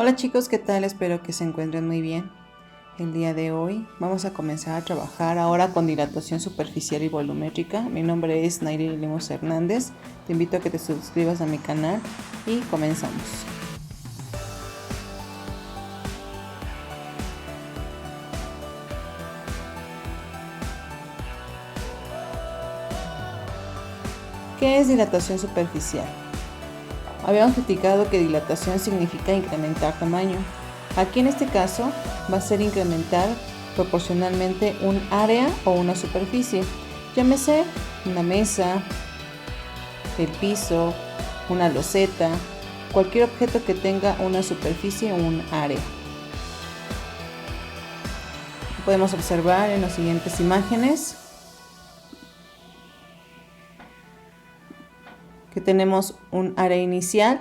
Hola chicos, ¿qué tal? Espero que se encuentren muy bien. El día de hoy vamos a comenzar a trabajar ahora con dilatación superficial y volumétrica. Mi nombre es Nairi Limos Hernández. Te invito a que te suscribas a mi canal y comenzamos. ¿Qué es dilatación superficial? Habíamos platicado que dilatación significa incrementar tamaño. Aquí en este caso va a ser incrementar proporcionalmente un área o una superficie, llámese una mesa, el piso, una loseta, cualquier objeto que tenga una superficie o un área. Podemos observar en las siguientes imágenes que tenemos un área inicial.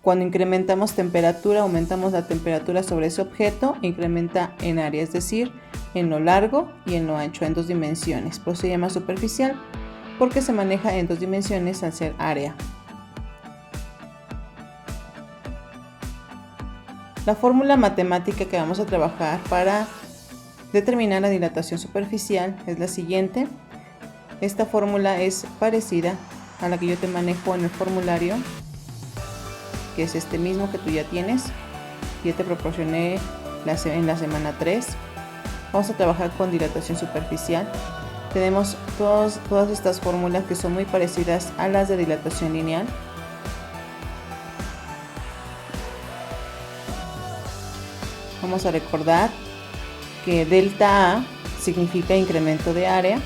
Cuando incrementamos temperatura, aumentamos la temperatura sobre ese objeto, incrementa en área, es decir, en lo largo y en lo ancho, en dos dimensiones. Por eso se llama superficial, porque se maneja en dos dimensiones al ser área. La fórmula matemática que vamos a trabajar para determinar la dilatación superficial es la siguiente. Esta fórmula es parecida a la que yo te manejo en el formulario, que es este mismo que tú ya tienes. Ya te proporcioné en la semana 3. Vamos a trabajar con dilatación superficial. Tenemos todas estas fórmulas que son muy parecidas a las de dilatación lineal. Vamos a recordar que delta A significa incremento de área,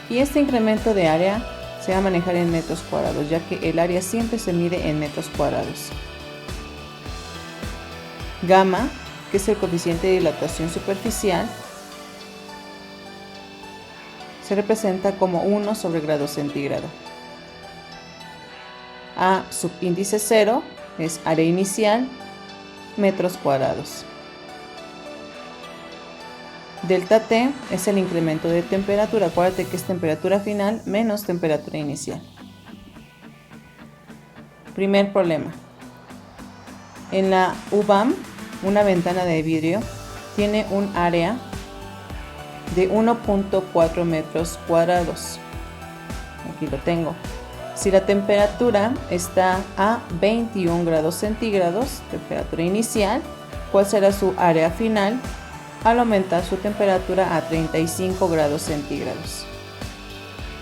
y este incremento de área se va a manejar en metros cuadrados, ya que el área siempre se mide en metros cuadrados. Gamma, que es el coeficiente de dilatación superficial, se representa como 1 sobre grado centígrado. A subíndice 0 es área inicial, metros cuadrados. Delta T es el incremento de temperatura. Acuérdate que es temperatura final menos temperatura inicial. Primer problema. En la UVAM, una ventana de vidrio tiene un área de 1.4 metros cuadrados. Aquí lo tengo. Si la temperatura está a 21 grados centígrados, temperatura inicial, ¿cuál será su área final al aumentar su temperatura a 35 grados centígrados?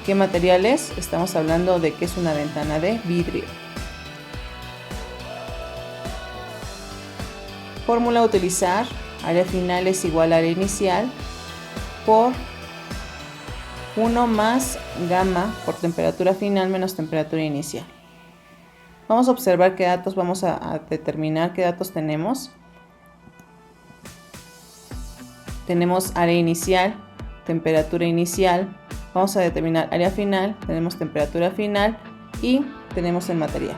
¿Qué material es? Estamos hablando de que es una ventana de vidrio. Fórmula a utilizar: área final es igual a área inicial por 1 más gamma por temperatura final menos temperatura inicial. Vamos a observar qué datos vamos a determinar, qué datos tenemos. Tenemos área inicial, temperatura inicial, vamos a determinar área final, tenemos temperatura final y tenemos el material.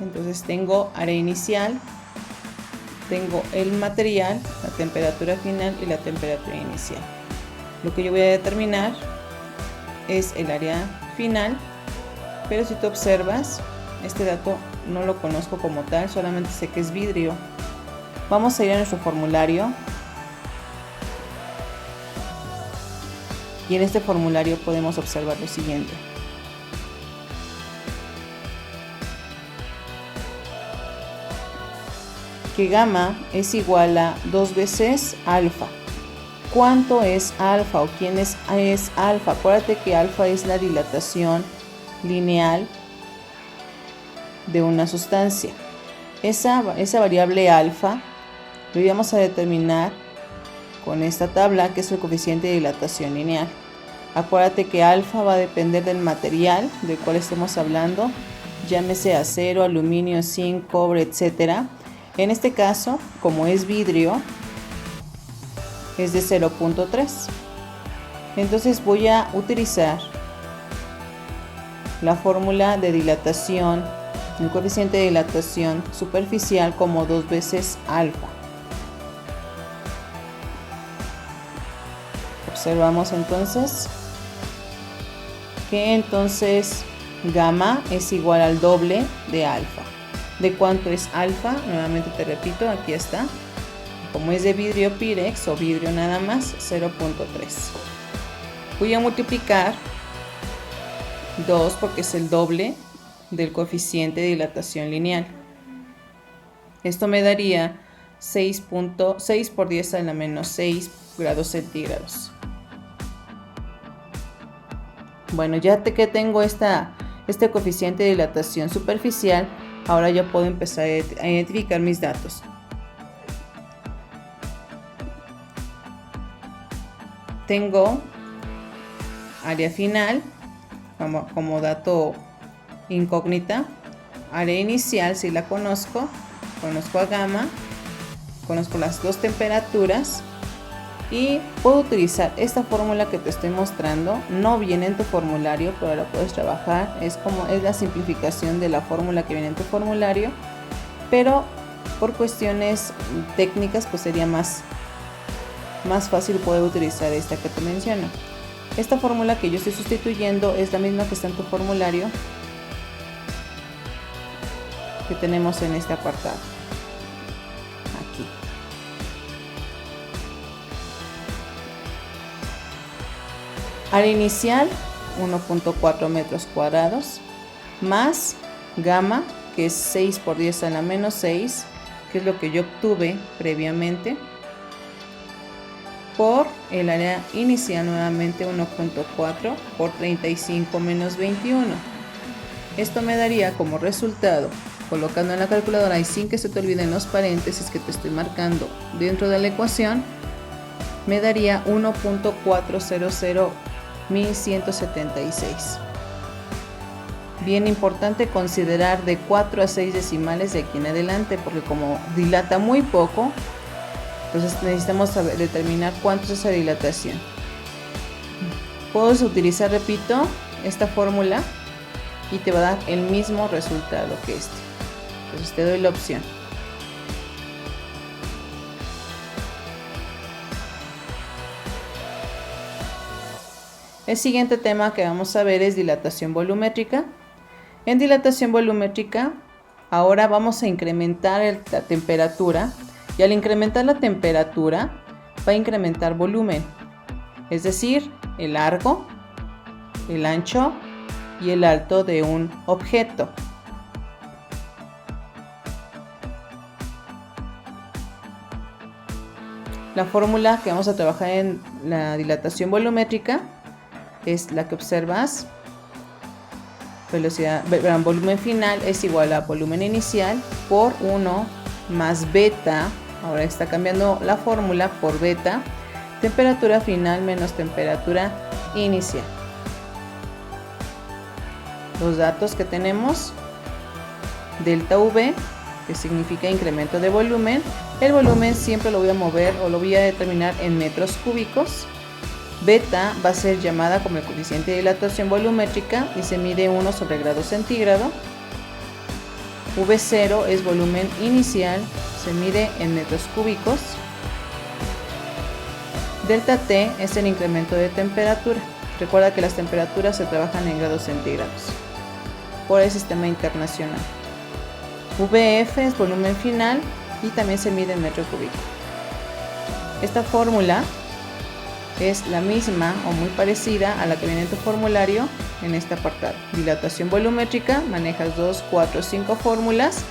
Entonces tengo área inicial, tengo el material, la temperatura final y la temperatura inicial. Lo que yo voy a determinar es el área final, pero si tú observas, este dato no lo conozco como tal, solamente sé que es vidrio. Vamos a ir a nuestro formulario y en este formulario podemos observar lo siguiente. Que gamma es igual a 2 veces alfa. ¿Cuánto es alfa o quién es alfa? Acuérdate que alfa es la dilatación lineal de una sustancia. Esa variable alfa lo íbamos a determinar con esta tabla, que es el coeficiente de dilatación lineal. Acuérdate que alfa va a depender del material del cual estemos hablando, llámese acero, aluminio, zinc, cobre, etc. En este caso, como es vidrio, es de 0.3. Entonces voy a utilizar la fórmula de dilatación, el coeficiente de dilatación superficial como 2 veces alfa. Observamos entonces que entonces gamma es igual al doble de alfa. ¿De cuánto es alfa? Nuevamente te repito, aquí está. Como es de vidrio Pirex o vidrio nada más, 0.3. Voy a multiplicar 2 porque es el doble del coeficiente de dilatación lineal. Esto me daría 6.6 por 10 a la menos 6 grados centígrados. Bueno, ya que tengo este coeficiente de dilatación superficial, ahora ya puedo empezar a identificar mis datos. Tengo área final como dato incógnita, área inicial si la conozco a gamma, conozco las dos temperaturas y puedo utilizar esta fórmula que te estoy mostrando. No viene en tu formulario, pero la puedes trabajar. Es la simplificación de la fórmula que viene en tu formulario, pero por cuestiones técnicas pues sería más fácil poder utilizar esta que te menciono. Esta fórmula que yo estoy sustituyendo es la misma que está en tu formulario que tenemos en este apartado. Aquí. Área inicial 1.4 metros cuadrados más gamma, que es 6 por 10 a la menos 6, que es lo que yo obtuve previamente, por el área inicial nuevamente 1.4 por 35 menos 21. Esto me daría como resultado, colocando en la calculadora y sin que se te olviden los paréntesis que te estoy marcando dentro de la ecuación, me daría 1.400.176. Bien importante considerar de 4 a 6 decimales de aquí en adelante, porque como dilata muy poco, entonces necesitamos determinar cuánto es esa dilatación. Puedes utilizar, repito, esta fórmula y te va a dar el mismo resultado que este. Entonces te doy la opción. El siguiente tema que vamos a ver es dilatación volumétrica. En dilatación volumétrica, ahora vamos a incrementar la temperatura. Y al incrementar la temperatura, va a incrementar volumen, es decir, el largo, el ancho y el alto de un objeto. La fórmula que vamos a trabajar en la dilatación volumétrica es la que observas. Volumen final es igual a volumen inicial por 1 más beta. Ahora está cambiando la fórmula por beta, temperatura final menos temperatura inicial. Los datos que tenemos: delta V, que significa incremento de volumen. El volumen siempre lo voy a mover o lo voy a determinar en metros cúbicos. Beta va a ser llamada como el coeficiente de dilatación volumétrica y se mide 1 sobre grado centígrado. V0 es volumen inicial, se mide en metros cúbicos. Delta T es el incremento de temperatura. Recuerda que las temperaturas se trabajan en grados centígrados por el sistema internacional. VF es volumen final y también se mide en metro cúbico. Esta fórmula es la misma o muy parecida a la que viene en tu formulario en este apartado. Dilatación volumétrica, manejas 2, 4, 5 fórmulas,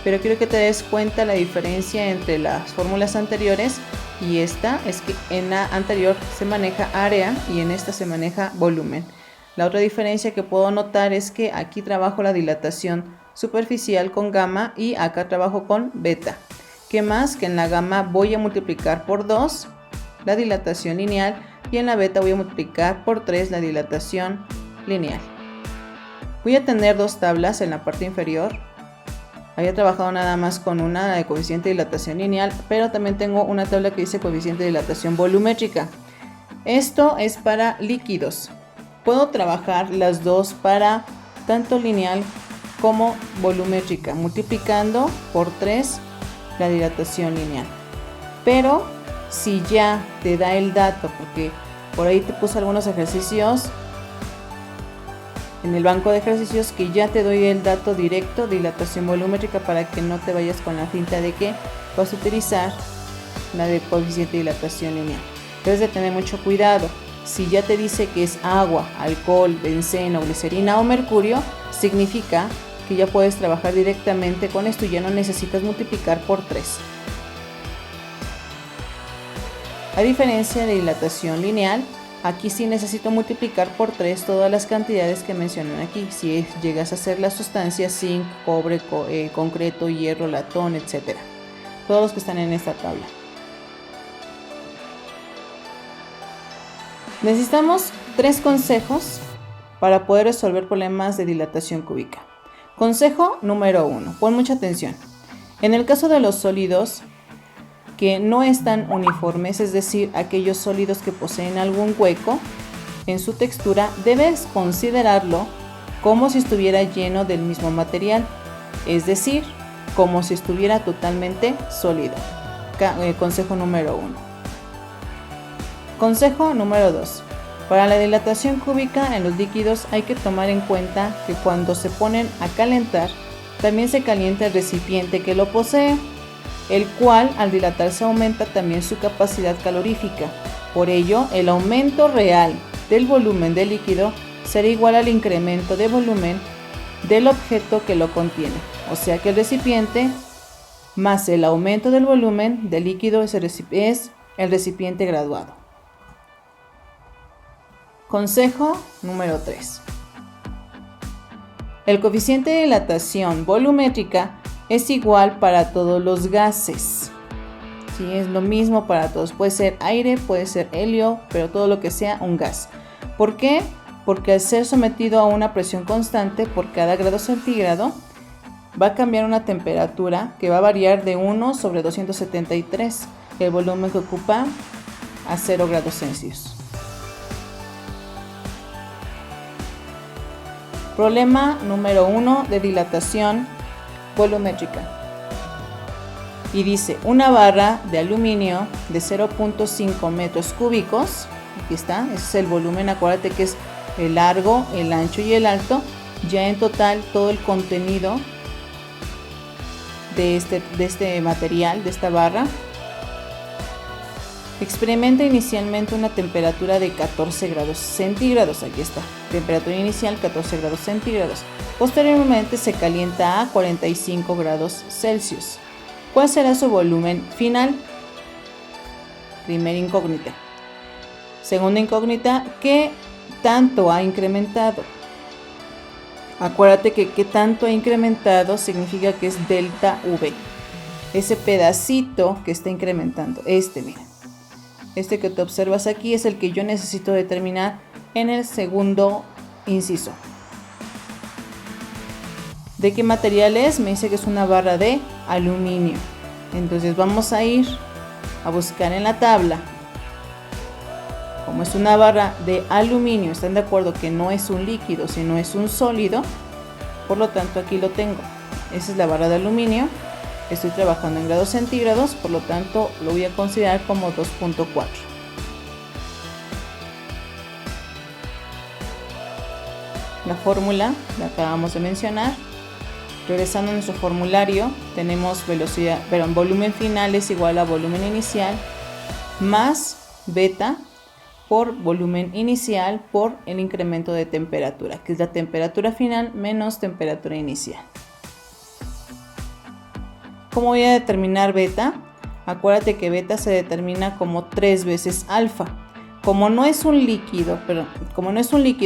pero quiero que te des cuenta la diferencia entre las fórmulas anteriores y esta es que en la anterior se maneja área y en esta se maneja volumen. La otra diferencia que puedo notar es que aquí trabajo la dilatación superficial con gamma y acá trabajo con beta. ¿Qué más? Que en la gamma voy a multiplicar por 2 la dilatación lineal y en la beta voy a multiplicar por 3 la dilatación lineal. Voy a tener dos tablas en la parte inferior. Había trabajado nada más con una de coeficiente de dilatación lineal, pero también tengo una tabla que dice coeficiente de dilatación volumétrica. Esto es para líquidos. Puedo trabajar las dos para tanto lineal como volumétrica, multiplicando por 3 la dilatación lineal. Pero si ya te da el dato, porque Por ahí te puse algunos ejercicios en el banco de ejercicios que ya te doy el dato directo, dilatación volumétrica, para que no te vayas con la finta de que vas a utilizar la de coeficiente de dilatación lineal. Debes de tener mucho cuidado. Si ya te dice que es agua, alcohol, benceno, glicerina o mercurio, significa que ya puedes trabajar directamente con esto y ya no necesitas multiplicar por 3. A diferencia de dilatación lineal, aquí sí necesito multiplicar por 3 todas las cantidades que mencionan aquí. Si llegas a hacer las sustancias zinc, cobre, concreto, hierro, latón, etc. Todos los que están en esta tabla. Necesitamos 3 consejos para poder resolver problemas de dilatación cúbica. Consejo número 1. Pon mucha atención. En el caso de los sólidos que no están uniformes, es decir, aquellos sólidos que poseen algún hueco en su textura, debes considerarlo como si estuviera lleno del mismo material, es decir, como si estuviera totalmente sólido. Consejo número 1. Consejo número 2. Para la dilatación cúbica en los líquidos hay que tomar en cuenta que cuando se ponen a calentar, también se calienta el recipiente que lo posee, el cual al dilatarse aumenta también su capacidad calorífica. Por ello, el aumento real del volumen del líquido será igual al incremento de volumen del objeto que lo contiene. O sea que el recipiente más el aumento del volumen del líquido es el recipiente graduado. Consejo número 3. El coeficiente de dilatación volumétrica es igual para todos los gases. Sí, es lo mismo para todos. Puede ser aire, puede ser helio, pero todo lo que sea un gas. ¿Por qué? Porque al ser sometido a una presión constante por cada grado centígrado, va a cambiar una temperatura que va a variar de 1 sobre 273, el volumen que ocupa a 0 grados Celsius. Problema número 1 de dilatación volumétrica. Y dice, una barra de aluminio de 0.5 metros cúbicos, aquí está, ese es el volumen, acuérdate que es el largo, el ancho y el alto, ya en total todo el contenido de este material, de esta barra, experimenta inicialmente una temperatura de 14 grados centígrados, aquí está, temperatura inicial 14 grados centígrados, posteriormente se calienta a 45 grados Celsius. ¿Cuál será su volumen final? Primera incógnita. Segunda incógnita, ¿qué tanto ha incrementado? Acuérdate que qué tanto ha incrementado significa que es delta V. Ese pedacito que está incrementando, mira. Este que te observas aquí es el que yo necesito determinar en el segundo inciso. ¿De qué material es? Me dice que es una barra de aluminio. Entonces vamos a ir a buscar en la tabla. Como es una barra de aluminio, están de acuerdo que no es un líquido, sino es un sólido. Por lo tanto, aquí lo tengo. Esa es la barra de aluminio. Estoy trabajando en grados centígrados, por lo tanto lo voy a considerar como 2.4. La fórmula la acabamos de mencionar. Regresando a nuestro formulario, tenemos volumen final es igual a volumen inicial más beta por volumen inicial por el incremento de temperatura, que es la temperatura final menos temperatura inicial. ¿Cómo voy a determinar beta? Acuérdate que beta se determina como 3 veces alfa. Como no es un líquido,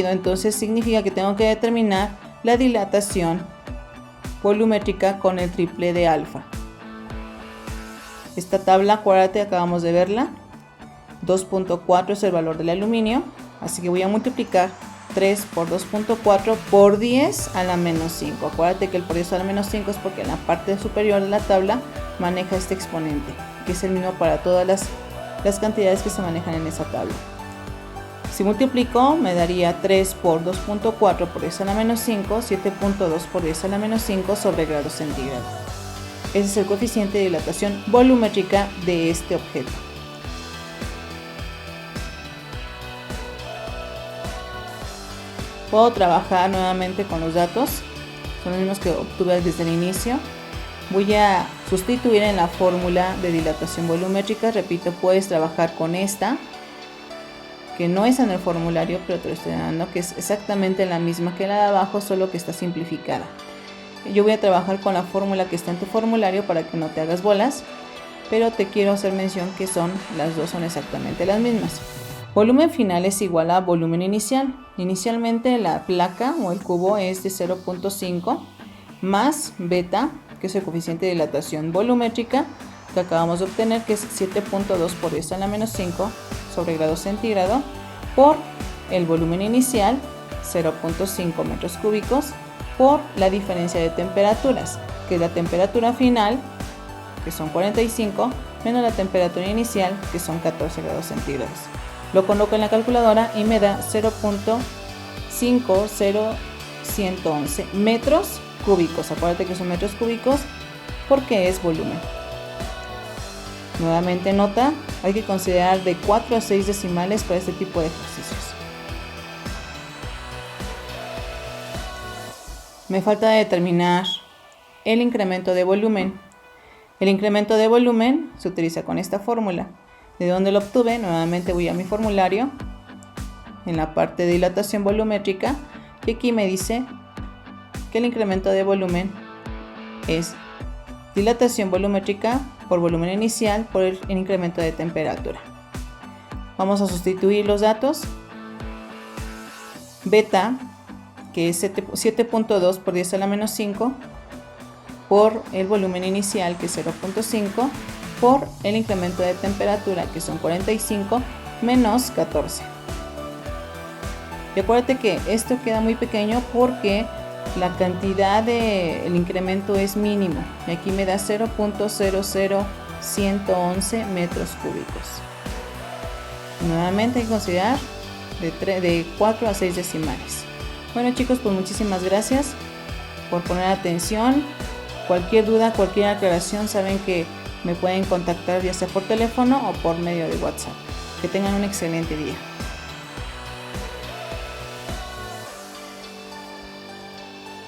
entonces significa que tengo que determinar la dilatación volumétrica con el triple de alfa. Esta tabla, acuérdate, acabamos de verla. 2.4 es el valor del aluminio, así que voy a multiplicar 3 por 2.4 por 10 a la menos 5. Acuérdate que el por 10 a la menos 5 es porque en la parte superior de la tabla maneja este exponente, que es el mismo para todas las cantidades que se manejan en esa tabla. Si multiplico, me daría 3 por 2.4 por 10 a la menos 5, 7.2 por 10 a la menos 5 sobre grados centígrados. Ese es el coeficiente de dilatación volumétrica de este objeto. Puedo trabajar nuevamente con los datos, son los mismos que obtuve desde el inicio. Voy a sustituir en la fórmula de dilatación volumétrica. Repito, puedes trabajar con esta, que no es en el formulario, pero te lo estoy dando, que es exactamente la misma que la de abajo, solo que está simplificada. Yo voy a trabajar con la fórmula que está en tu formulario para que no te hagas bolas, pero te quiero hacer mención que las dos son exactamente las mismas. Volumen final es igual a volumen inicial. Inicialmente la placa o el cubo es de 0.5 más beta, que es el coeficiente de dilatación volumétrica que acabamos de obtener, que es 7.2 por 10 a la menos 5 sobre grado centígrado, por el volumen inicial, 0.5 metros cúbicos, por la diferencia de temperaturas, que es la temperatura final, que son 45, menos la temperatura inicial, que son 14 grados centígrados. Lo coloco en la calculadora y me da 0.50111 metros cúbicos. Acuérdate que son metros cúbicos porque es volumen. Nuevamente nota, hay que considerar de 4 a 6 decimales para este tipo de ejercicios. Me falta determinar el incremento de volumen. El incremento de volumen se utiliza con esta fórmula. ¿De dónde lo obtuve? Nuevamente voy a mi formulario, en la parte de dilatación volumétrica, y aquí me dice que el incremento de volumen es dilatación volumétrica por volumen inicial por el incremento de temperatura. Vamos a sustituir los datos. Beta, que es 7.2 por 10 a la menos 5, por el volumen inicial, que es 0.5, por el incremento de temperatura, que son 45, menos 14. Y acuérdate que esto queda muy pequeño porque la cantidad del incremento es mínimo. Y aquí me da 0.00111 metros cúbicos. Nuevamente hay que considerar de 4 a 6 decimales. Bueno chicos, pues muchísimas gracias por poner atención. Cualquier duda, cualquier aclaración, saben que me pueden contactar ya sea por teléfono o por medio de WhatsApp. Que tengan un excelente día.